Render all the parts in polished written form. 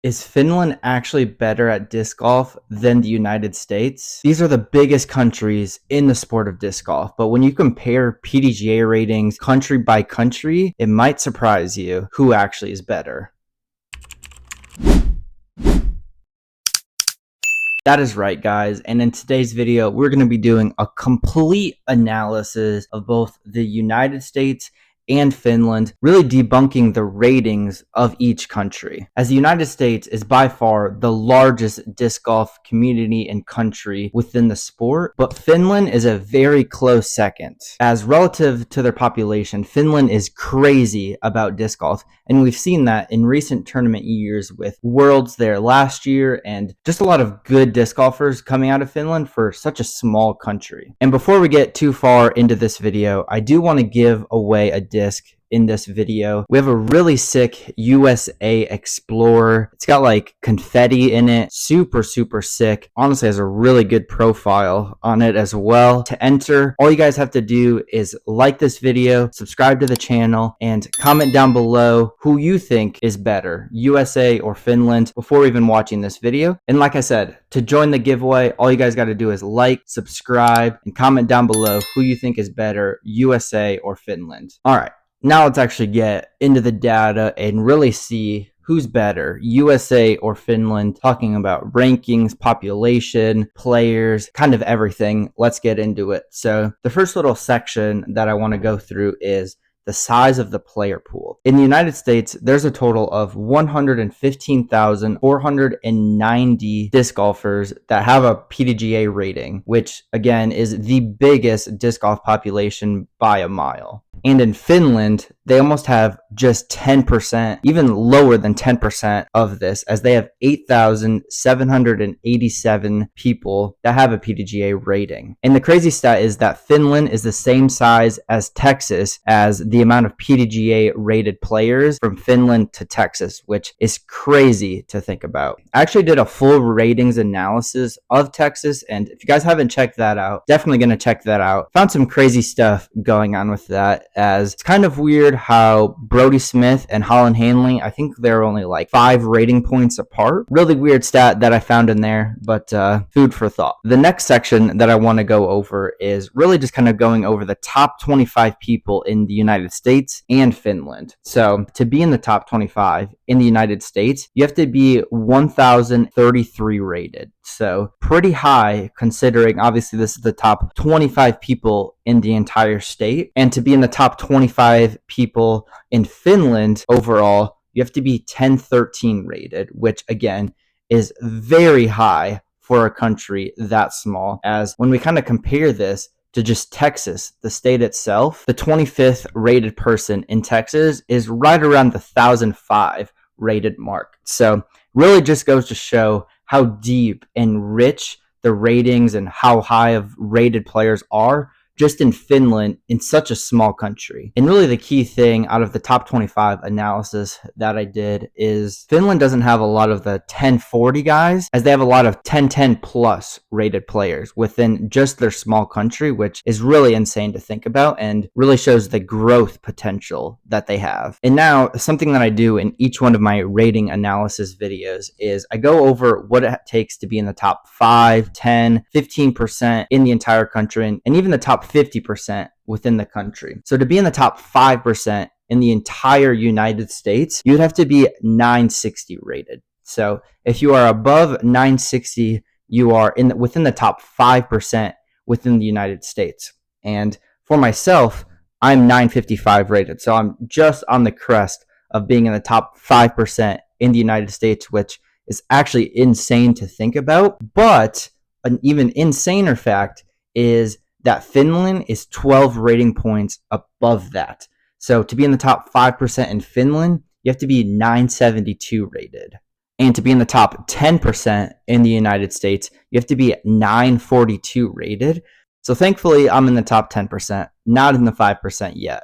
Is Finland actually better at disc golf than the United States? These are the biggest countries in the sport of disc golf, but when you compare PDGA ratings country by country, it might surprise you who actually is better. That is right, guys, and in today's video, we're going to be doing a complete analysis of both the United States and Finland, really debunking the ratings of each country. As the United States is by far the largest disc golf community and country within the sport, but Finland is a very close second. As relative to their population, Finland is crazy about disc golf, and we've seen that in recent tournament years with Worlds there last year and just a lot of good disc golfers coming out of Finland for such a small country. And before we get too far into this video, I do want to give away a disc in this video. We have a really sick USA Explorer. It's got like confetti in it. Super sick. Honestly, has a really good profile on it as well. To enter, all you guys have to do is like this video, subscribe to the channel, and comment down below who you think is better, USA or Finland, before even watching this video. And like I said, to join the giveaway, all you guys got to do is like, subscribe, and comment down below who you think is better, USA or Finland. All right. Now let's actually get into the data and really see who's better, USA or Finland, talking about rankings, population, players, kind of everything. Let's get into it. So the first little section that I want to go through is the size of the player pool. In the United States, there's a total of 115,490 disc golfers that have a PDGA rating, which again is the biggest disc golf population by a mile. And in Finland, they almost have just 10%, even lower than 10% of this, as they have 8,787 people that have a PDGA rating. And the crazy stat is that Finland is the same size as Texas as the amount of PDGA rated players from Finland to Texas, which is crazy to think about. I actually did a full ratings analysis of Texas, and if you guys haven't checked that out, definitely going to check that out. Found some crazy stuff going on with that, as it's kind of weird how Brody Smith and Holland Hanley, I think they're only like 5 rating points apart. Really weird stat that I found in there, but food for thought. The next section that I want to go over is really just kind of going over the top 25 people in the United States and Finland. So to be in the top 25 in the United States, you have to be 1,033 rated. So pretty high, considering obviously this is the top 25 people in the entire state. And to be in the top 25 people in Finland overall, you have to be 1013 rated, which again is very high for a country that small. As when we kind of compare this to just Texas, the state itself, the 25th rated person in Texas is right around the 1,005 rated mark. So really just goes to show how deep and rich the ratings and how high of rated players are just in Finland, in such a small country. And really the key thing out of the top 25 analysis that I did is Finland doesn't have a lot of the 1040 guys, as they have a lot of 1010 plus rated players within just their small country, which is really insane to think about and really shows the growth potential that they have. And now something that I do in each one of my rating analysis videos is I go over what it takes to be in the top 5, 10, 15% in the entire country, and even the top 50% within the country. So to be in the top 5% in the entire United States, you'd have to be 960 rated. So if you are above 960, you are within the top 5% within the United States. And for myself, I'm 955 rated. So I'm just on the crest of being in the top 5% in the United States, which is actually insane to think about. But an even insaner fact is that Finland is 12 rating points above that. So to be in the top 5% in Finland, you have to be 972 rated. And to be in the top 10% in the United States, you have to be 942 rated. So thankfully, I'm in the top 10%, not in the 5% yet.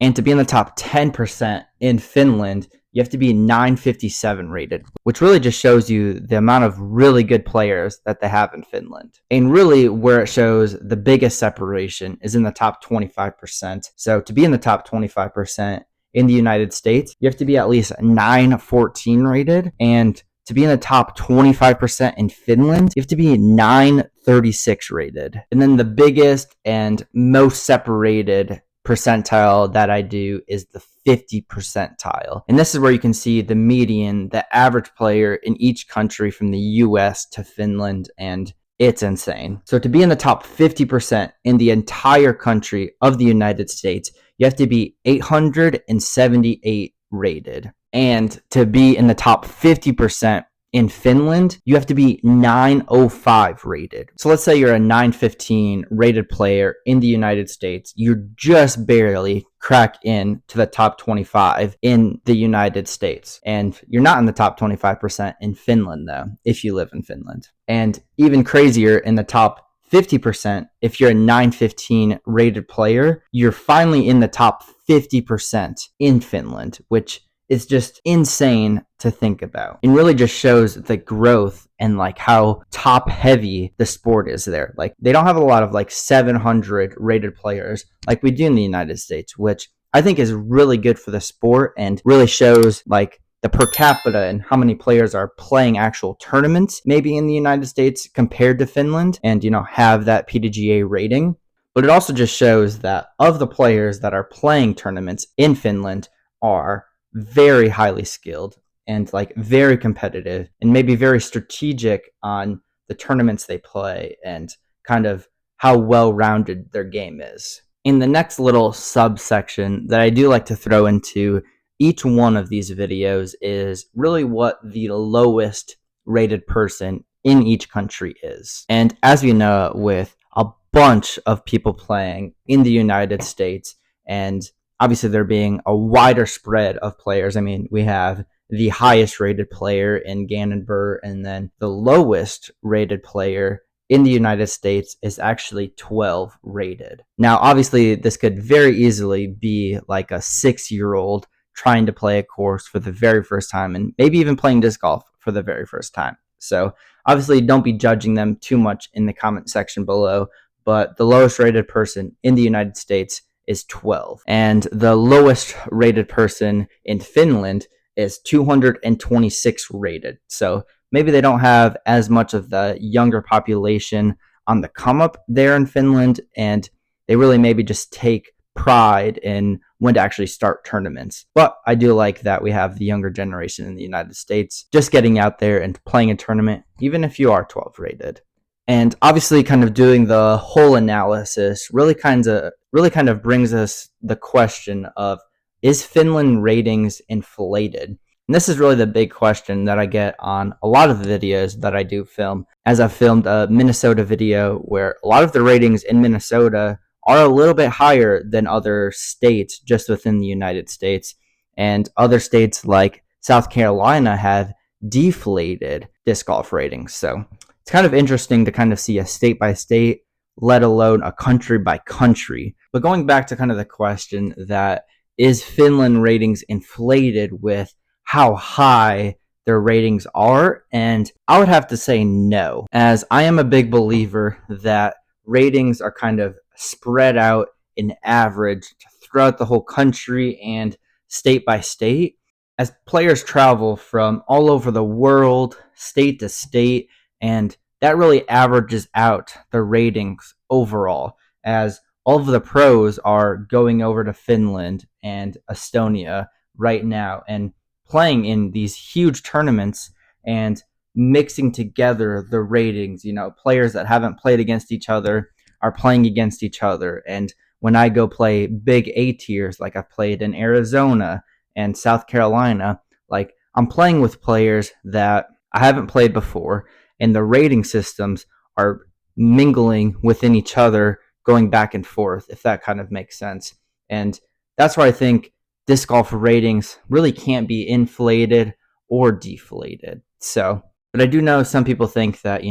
And to be in the top 10% in Finland, you have to be 957 rated, which really just shows you the amount of really good players that they have in Finland. And really where it shows the biggest separation is in the top 25%. So to be in the top 25% in the United States, you have to be at least 914 rated. And to be in the top 25% in Finland, you have to be 936 rated. And then the biggest and most separated percentile that I do is the 50 percentile. And this is where you can see the median, the average player in each country from the US to Finland, and it's insane. So to be in the top 50% in the entire country of the United States, you have to be 878 rated. And to be in the top 50% in Finland, you have to be 905 rated. So let's say you're a 915 rated player in the United States. You just barely crack in to the top 25 in the United States. And you're not in the top 25% in Finland, though, if you live in Finland. And even crazier, in the top 50%, if you're a 915 rated player, you're finally in the top 50% in Finland, which is just insane to think about, and really just shows the growth and like how top heavy the sport is there. Like they don't have a lot of like 700 rated players like we do in the United States, which I think is really good for the sport and really shows like the per capita and how many players are playing actual tournaments maybe in the United States compared to Finland, and have that PDGA rating. But it also just shows that of the players that are playing tournaments in Finland are very highly skilled and like very competitive and maybe very strategic on the tournaments they play and kind of how well-rounded their game is. In the next little subsection that I do like to throw into each one of these videos is really what the lowest rated person in each country is. And as we know, with a bunch of people playing in the United States, and obviously there being a wider spread of players, I mean, we have the highest rated player in Gannon, and then the lowest rated player in the United States is actually 12 rated. Now, obviously, this could very easily be like a 6-year-old trying to play a course for the very first time and maybe even playing disc golf for the very first time. So obviously, don't be judging them too much in the comment section below, but the lowest rated person in the United States is 12. And the lowest rated person in Finland is 226 rated. So maybe they don't have as much of the younger population on the come up there in Finland, and they really maybe just take pride in when to actually start tournaments. But I do like that we have the younger generation in the United States just getting out there and playing a tournament, even if you are 12 rated. And obviously kind of doing the whole analysis really kind of brings us the question of, is Finland ratings inflated? And this is really the big question that I get on a lot of the videos that I do film, as I filmed a Minnesota video where a lot of the ratings in Minnesota are a little bit higher than other states just within the United States. And other states like South Carolina have deflated disc golf ratings. So it's kind of interesting to kind of see a state by state, let alone a country by country. But going back to kind of the question that, is Finland ratings inflated with how high their ratings are? And I would have to say no, as I am a big believer that ratings are kind of spread out in average throughout the whole country and state by state. As players travel from all over the world, state to state, and that really averages out the ratings overall, as all of the pros are going over to Finland and Estonia right now and playing in these huge tournaments and mixing together the ratings. Players that haven't played against each other are playing against each other. And when I go play big A tiers, like I've played in Arizona and South Carolina, like I'm playing with players that I haven't played before, and the rating systems are mingling within each other, going back and forth, if that kind of makes sense. And that's where I think disc golf ratings really can't be inflated or deflated. So, but I do know some people think that,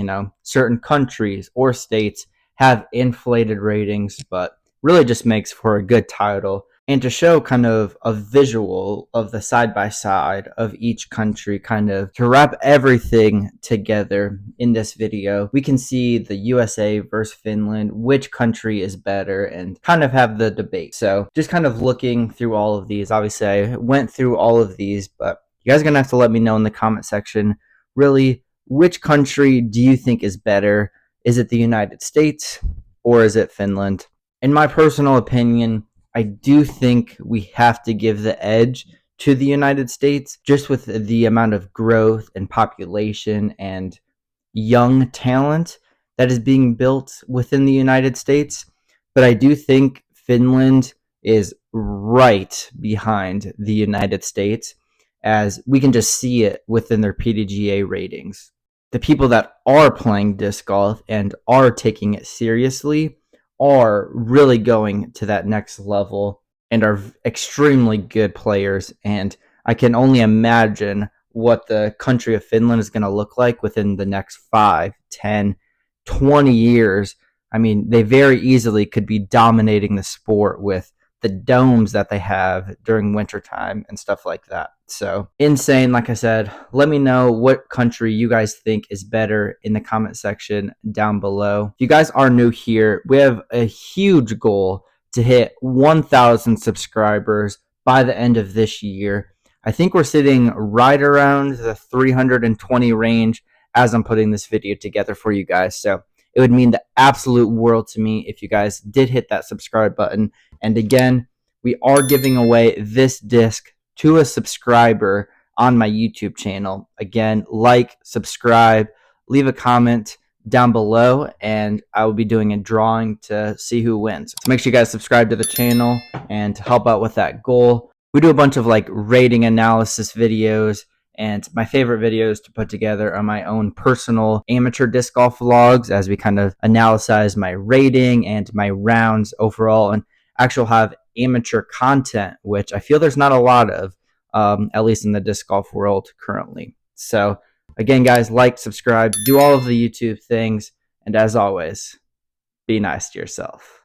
certain countries or states have inflated ratings, but really just makes for a good title and to show kind of a visual of the side by side of each country, kind of to wrap everything together in this video, we can see the USA versus Finland, which country is better, and kind of have the debate. So just kind of looking through all of these, obviously I went through all of these, but you guys are gonna have to let me know in the comment section, really, which country do you think is better? Is it the United States or is it Finland? In my personal opinion, I do think we have to give the edge to the United States, just with the amount of growth and population and young talent that is being built within the United States. But I do think Finland is right behind the United States, as we can just see it within their PDGA ratings. The people that are playing disc golf and are taking it seriously are really going to that next level and are extremely good players. And I can only imagine what the country of Finland is going to look like within the next 5, 10, 20 years. I mean, they very easily could be dominating the sport with the domes that they have during wintertime and stuff like that. So insane. Like I said, let me know what country you guys think is better in the comment section down below. If you guys are new here, we have a huge goal to hit 1,000 subscribers by the end of this year. I think we're sitting right around the 320 range as I'm putting this video together for you guys. So it would mean the absolute world to me if you guys did hit that subscribe button. And again, we are giving away this disc to a subscriber on my YouTube channel. Again, like, subscribe, leave a comment down below, and I will be doing a drawing to see who wins. So make sure you guys subscribe to the channel and to help out with that goal. We do a bunch of like rating analysis videos, and my favorite videos to put together are my own personal amateur disc golf vlogs, as we kind of analyze my rating and my rounds overall, and actually have amateur content, which I feel there's not a lot of, at least in the disc golf world currently. So again, guys, like, subscribe, do all of the YouTube things, and as always, be nice to yourself.